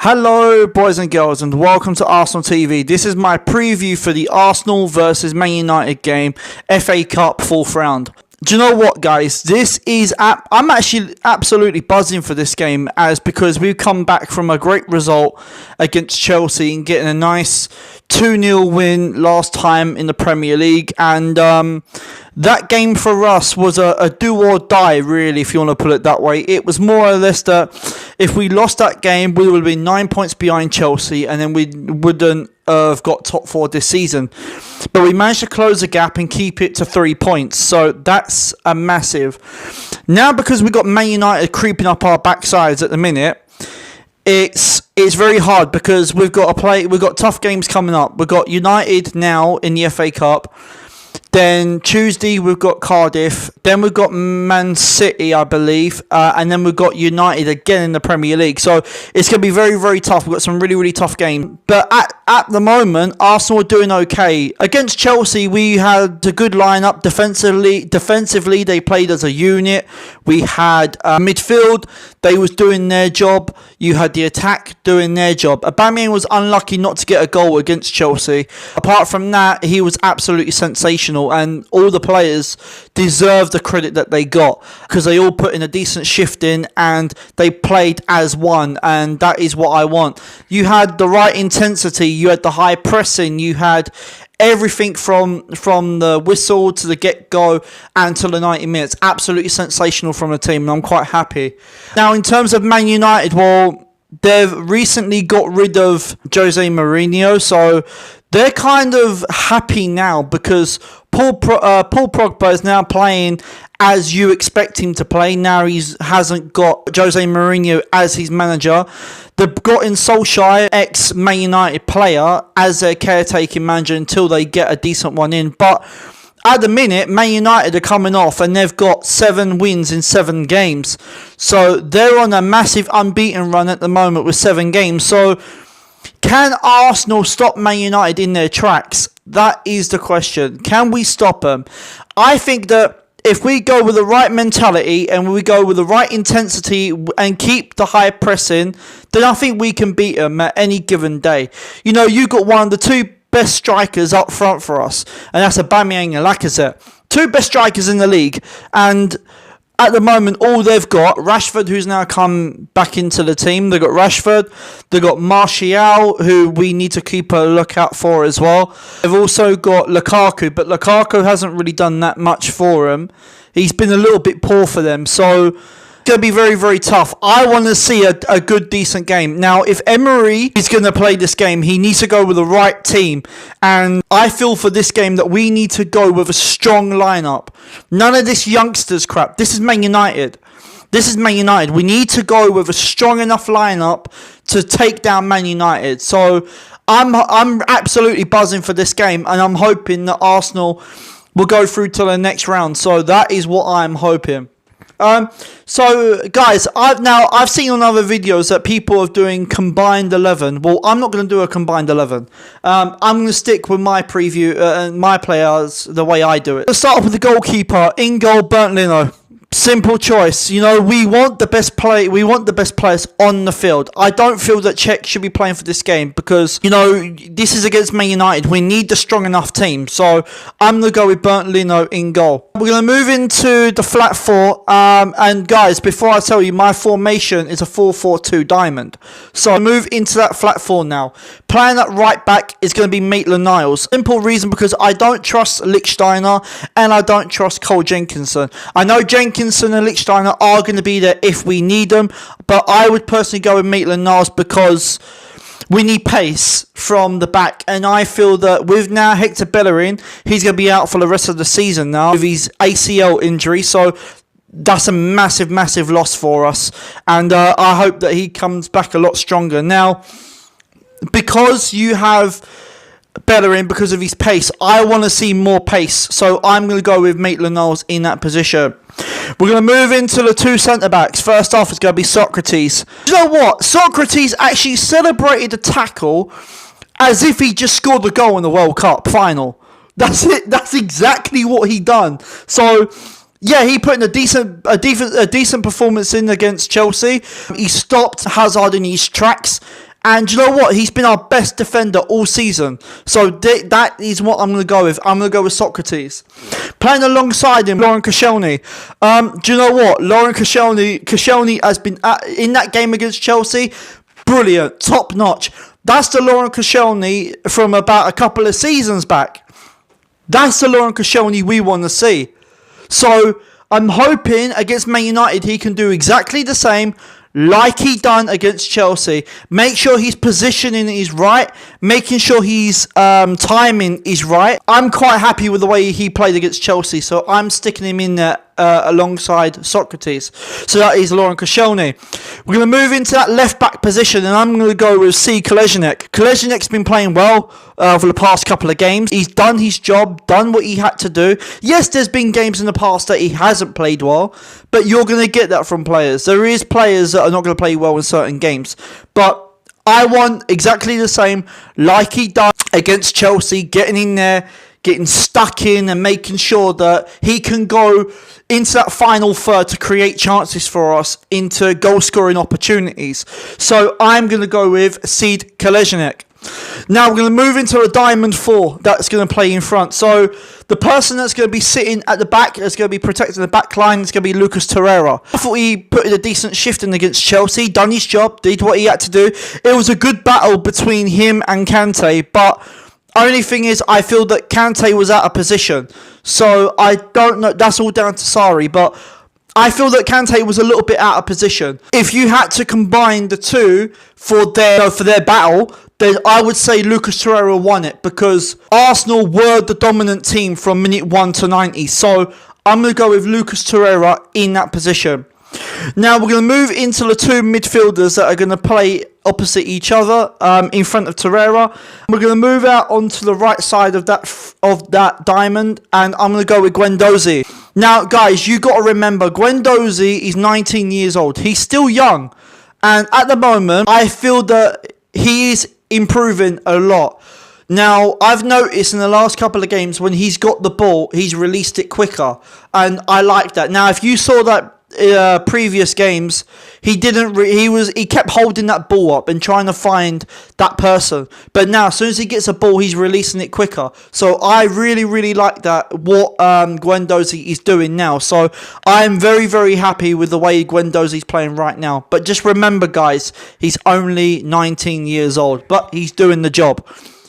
Hello boys and girls and welcome to Arsenal TV. This is my preview for the Arsenal versus Man United game, FA Cup 4th round. Do you know what, guys? I'm actually absolutely buzzing for this game because we've come back from a great result against Chelsea and getting a nice 2-0 win last time in the Premier League, and that game for us was a do or die, really, if you want to put it that way. It was more or less that if we lost that game, we would have been 9 points behind Chelsea, and then we wouldn't have got top 4 this season. But we managed to close the gap and keep it to 3 points, so that's a massive. Now, because we've got Man United creeping up our backsides at the minute, it's very hard because we've got tough games coming up. We've got United now in the FA Cup. Then Tuesday we've got Cardiff. Then we've got Man City, I believe. And then we've got United again in the Premier League. So it's going to be very, very tough. We've got some really, really tough games. But at the moment, Arsenal are doing okay. Against Chelsea, we had a good lineup defensively. Defensively, they played as a unit. We had midfield. They was doing their job. You had the attack doing their job. Aubameyang was unlucky not to get a goal against Chelsea. Apart from that, he was absolutely sensational. And all the players deserve the credit that they got because they all put in a decent shift in and they played as one, and that is what I want. You had the right intensity, you had the high pressing, you had everything from the whistle to the get-go and to the 90 minutes. Absolutely sensational from the team, and I'm quite happy. Now, in terms of Man United, well, they've recently got rid of Jose Mourinho, so they're kind of happy now because Paul Pogba is now playing as you expect him to play. Now he hasn't got Jose Mourinho as his manager. They've got in Solskjaer, ex-Man United player, as their caretaking manager until they get a decent one in. But at the minute, Man United are coming off and they've got 7 wins in 7 games. So they're on a massive unbeaten run at the moment with 7 games. So can Arsenal stop Man United in their tracks? That is the question. Can we stop them? I think that if we go with the right mentality and we go with the right intensity and keep the high pressing, then I think we can beat them at any given day. You know, you got one of the 2 best strikers up front for us, and that's Aubameyang and Lacazette. 2 best strikers in the league, and at the moment, all they've got, Rashford, who's now come back into the team. They've got Rashford. They've got Martial, who we need to keep a lookout for as well. They've also got Lukaku, but Lukaku hasn't really done that much for them. He's been a little bit poor for them, so it's going to be very, very tough. I want to see a good, decent game. Now, if Emery is going to play this game, he needs to go with the right team. And I feel for this game that we need to go with a strong lineup. None of this youngsters crap. This is Man United. This is Man United. We need to go with a strong enough lineup to take down Man United. So I'm absolutely buzzing for this game, and I'm hoping that Arsenal will go through to the next round. So that is what I'm hoping. So guys, I've seen on other videos that people are doing combined 11. Well, I'm not going to do a combined 11. I'm going to stick with my preview and my players the way I do it. Let's start off with the goalkeeper. In goal, Bernd Leno. Simple choice. You know, we want the best play. We want the best players on the field. I don't feel that Czech should be playing for this game because, you know, this is against Man United. We need the strong enough team. So I'm going to go with Bernd Leno in goal. We're going to move into the flat 4. And guys, before I tell you, my formation is a 4-4-2 diamond. So I move into that flat 4 now. Playing at right back is going to be Maitland-Niles. Simple reason because I don't trust Lichtsteiner and I don't trust Cole Jenkinson. I know Jenkinson and Lichtsteiner are going to be there if we need them, but I would personally go with Maitland-Niles because we need pace from the back, and I feel that with now Hector Bellerin, he's going to be out for the rest of the season now with his ACL injury, so that's a massive, massive loss for us, and I hope that he comes back a lot stronger. Now, because you have Bellerin, because of his pace, I want to see more pace, so I'm going to go with Maitland-Niles in that position. We're going to move into the 2 centre-backs. First off is going to be Socrates. You know what? Socrates actually celebrated the tackle as if he just scored the goal in the World Cup final. That's it. That's exactly what he done. So yeah, he put in a decent performance in against Chelsea. He stopped Hazard in his tracks And you know what? He's been our best defender all season. So that is what I'm going to go with. I'm going to go with Socrates. Playing alongside him, Lauren Koscielny. Do you know what? Lauren Koscielny has been in that game against Chelsea. Brilliant. Top notch. That's the Lauren Koscielny from about a couple of seasons back. That's the Lauren Koscielny we want to see. So I'm hoping against Man United he can do exactly the same like he done against Chelsea. Make sure his positioning is right. Making sure his timing is right. I'm quite happy with the way he played against Chelsea. So I'm sticking him in there alongside Socrates. So that is Lauren Koscielny. We're going to move into that left-back position. And I'm going to go with C. Koležník. Koležník's been playing well for the past couple of games. He's done his job. Done what he had to do. Yes, there's been games in the past that he hasn't played well. But you're going to get that from players. There is players that are not going to play well in certain games. But I want exactly the same like he done against Chelsea. Getting in there, getting stuck in and making sure that he can go into that final third to create chances for us into goal-scoring opportunities. So I'm going to go with Sead Koležník. Now we're going to move into a diamond 4 that's going to play in front. So the person that's going to be sitting at the back, that's going to be protecting the back line, is going to be Lucas Torreira. I thought he put in a decent shift in against Chelsea, done his job, did what he had to do. It was a good battle between him and Kante, but only thing is, I feel that Kante was out of position. So I don't know. That's all down to Sarri. But I feel that Kante was a little bit out of position. If you had to combine the two for their battle, then I would say Lucas Torreira won it. Because Arsenal were the dominant team from minute 1 to 90. So I'm going to go with Lucas Torreira in that position. Now we're going to move into the two midfielders that are going to play opposite each other in front of Torreira. We're going to move out onto the right side of that diamond, and I'm going to go with Guendouzi. Now guys, you got to remember Guendouzi is 19 years old. He's still young, and at the moment I feel that he is improving a lot. Now, I've noticed in the last couple of games when he's got the ball, he's released it quicker, and I like that. Now, if you saw that previous games, he kept holding that ball up and trying to find that person, but now as soon as he gets a ball, he's releasing it quicker. So I really like that what Guendouzi is doing now. So I'm very happy with the way Guendouzi's playing right now. But just remember guys, he's only 19 years old, but he's doing the job.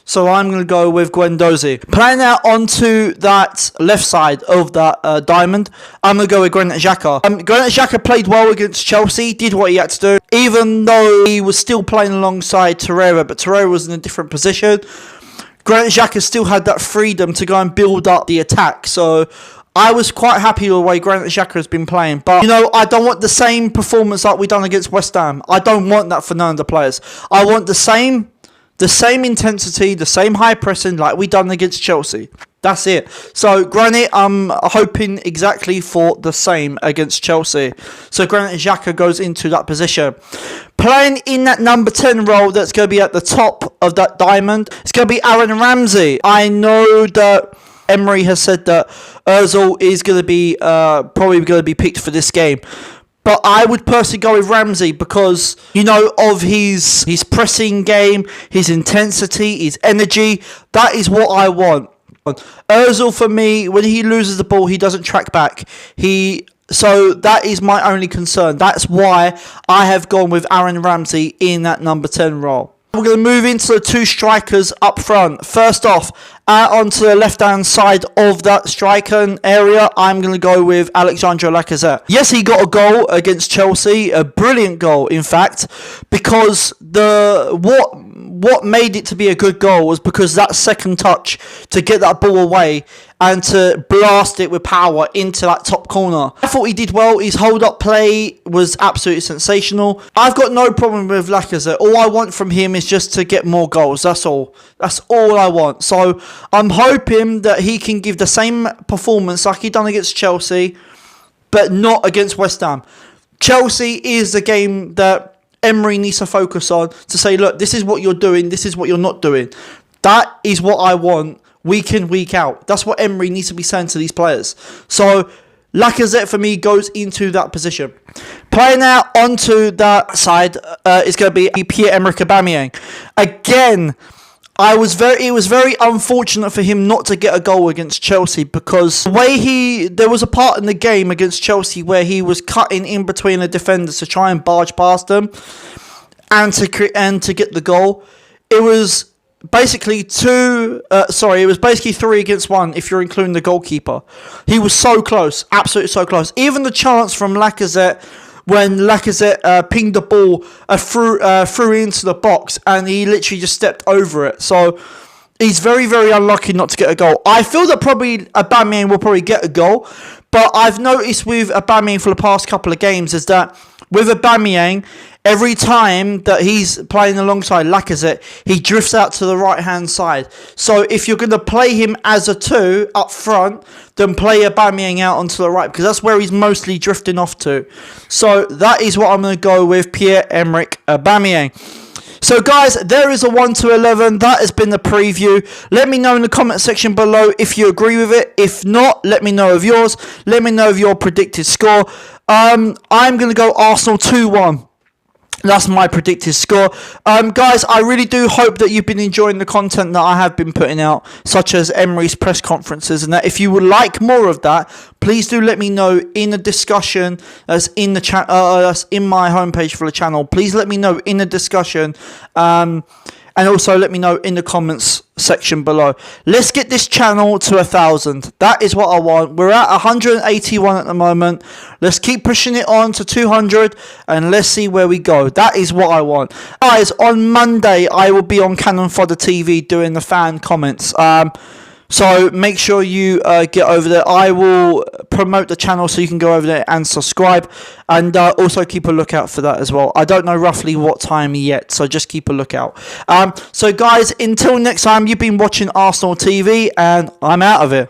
So I'm going to go with Guendouzi. Playing out onto that left side of that diamond, I'm going to go with Granit Xhaka. Granit Xhaka played well against Chelsea, did what he had to do, even though he was still playing alongside Torreira, but Torreira was in a different position. Granit Xhaka still had that freedom to go and build up the attack. So I was quite happy with the way Granit Xhaka has been playing. But, you know, I don't want the same performance like we done against West Ham. I don't want that for none of the players. I want the same intensity, the same high pressing like we done against Chelsea. That's it. So Granit, I'm hoping exactly for the same against Chelsea. So Granit Xhaka goes into that position. Playing in that number 10 role that's going to be at the top of that diamond, it's going to be Aaron Ramsey. I know that Emery has said that Ozil is going to be probably going to be picked for this game. But I would personally go with Ramsey because, you know, of his pressing game, his intensity, his energy. That is what I want. Ozil, for me, when he loses the ball, he doesn't track back. So that is my only concern. That's why I have gone with Aaron Ramsey in that number 10 role. We're going to move into the two strikers up front. First off, onto the left-hand side of that striker area, I'm going to go with Alexandre Lacazette. Yes, he got a goal against Chelsea, a brilliant goal, in fact, because what made it to be a good goal was because that second touch to get that ball away and to blast it with power into that top corner. I thought he did well. His hold-up play was absolutely sensational. I've got no problem with Lacazette. All I want from him is just to get more goals. That's all. That's all I want. So I'm hoping that he can give the same performance like he done against Chelsea, but not against West Ham. Chelsea is the game that Emery needs to focus on to say, look, this is what you're doing, this is what you're not doing. That is what I want week in, week out. That's what Emery needs to be saying to these players. So Lacazette for me goes into that position. Playing out onto that side is going to be Pierre-Emerick Aubameyang. Again, it was very unfortunate for him not to get a goal against Chelsea, because the way there was a part in the game against Chelsea where he was cutting in between the defenders to try and barge past them and to get the goal. It was basically 3 against 1 if you're including the goalkeeper. He was so close, absolutely so close. Even the chance from Lacazette, when Lacazette pinged the ball through into the box, and he literally just stepped over it. So he's very, very unlucky not to get a goal. I feel that probably Aubameyang will probably get a goal, but I've noticed with Aubameyang for the past couple of games is that with Aubameyang, every time that he's playing alongside Lacazette, he drifts out to the right-hand side. So if you're going to play him as a 2 up front, then play Aubameyang out onto the right, because that's where he's mostly drifting off to. So that is what I'm going to go with, Pierre-Emerick Aubameyang. So guys, there is a 1 to 11. That has been the preview. Let me know in the comment section below if you agree with it. If not, let me know of yours. Let me know of your predicted score. I'm going to go Arsenal 2-1. That's my predicted score. Guys, I really do hope that you've been enjoying the content that I have been putting out, such as Emery's press conferences, and that if you would like more of that, please do let me know in the discussion that's in the chat, that's in my homepage for the channel. Please let me know in the discussion, and also let me know in the comments section below. Let's get this channel to 1,000. That is what I want. We're at 181 at the moment. Let's keep pushing it on to 200, and let's see where we go. That is what I want. Guys, on Monday, I will be on Cannon Fodder TV doing the fan comments. So make sure you get over there. I will promote the channel so you can go over there and subscribe, and also keep a lookout for that as well. I don't know roughly what time yet, so just keep a lookout. So guys, until next time, you've been watching Arsenal TV, and I'm out of here.